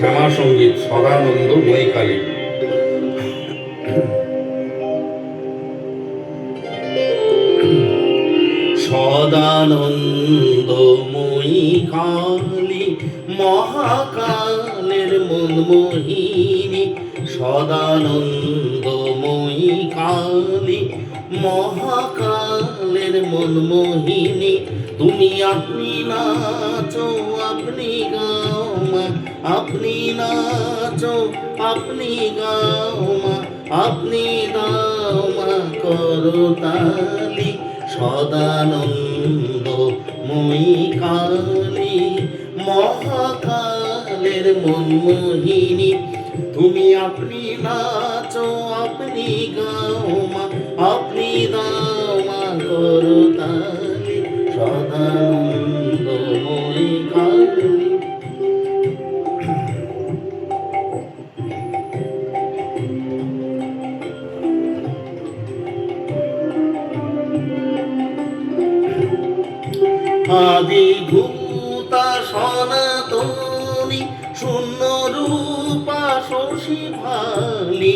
শ্যামা সঙ্গীত সদানন্দ মৈকালী। সদানন্দময়ী কালী মহাকালের মনমোহিনী, সদানন্দময়ী কালী মহাকালের মনমোহিনী। তুমি আপনি নাচো আপনি গাও মা, আপনি নাচো আপনি গাও মা, আপনি দাও মা করতালি। সদানন্দময়ী কালী মহাকালের মনমোহিনী, তুমি আপনি নাচো আপনি গাও মা, আপনি দাও মা করতালি। সদানন্দময়ী কালী। আদিভূতা সনাতনী শূন্য রূপা শশী ভালি,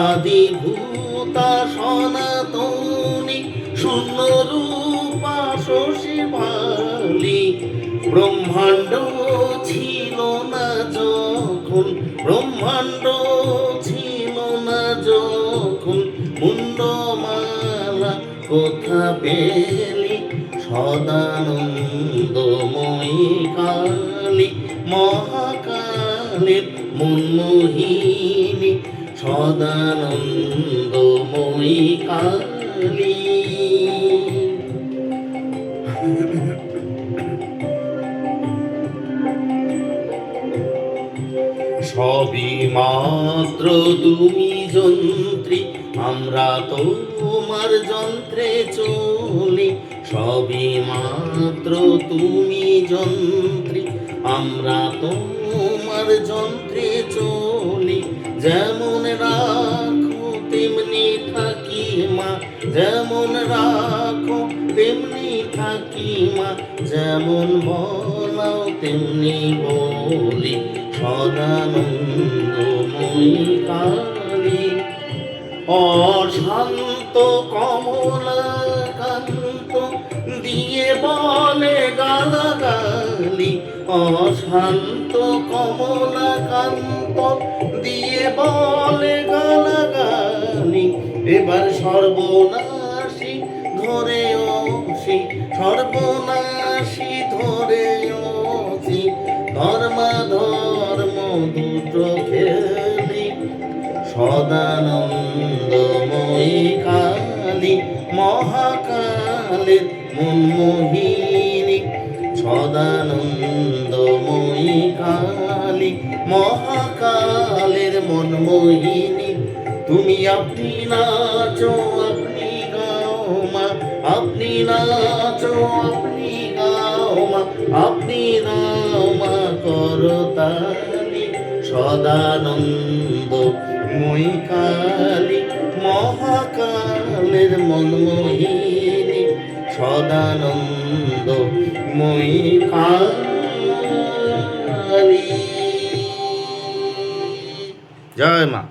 আদিভূতা সনাতনী শূন্য রূপা শশী ভালি। ব্রহ্মাণ্ড ছিল না যখন, ব্রহ্মাণ্ড ছিল না যখন, মুন্ডমালা কোথা পেলি। সদানন্দময়ী কালী মহাকালের মনমোহিনী, সদানন্দময়ী কালী। সবই মাত্র তুমি যন্ত্রী, আমরা তোমার যন্ত্রে চলি। সবই মাত্র তুমি যন্ত্রী, আমরা তোমার যন্ত্রে চলি। যেমন রাখো তেমনি থাকি মা, যেমন রাখো তেমনি থাকি মা, যেমন বলাও তেমনি বলি। সদানন্দময়ী কালী অশান্ত কমলাকান্ত দিয়ে বলে গালাগালি, অশান্ত কমলাকান্ত দিয়ে বলে গালাগালি। এবার সর্বনাশী ধরে ওসি, সর্বনাশী ধরে ওসি, ধর্মাধর্ম দুটো খেলি। সদানন্দময়ী কালী মহাকালের মনমোহিনী, সদানন্দময়ী কালী মহাকালের মনমোহিনী। তুমি আপনি নাচো আপনি গাও মা, আপনি নাচো আপনি গাও মা, আপনি দাও মা করতালি। সদানন্দময়ী কালী মহাকালের মনমোহিনী, সদানন্দময়ী কালী। জয় মা।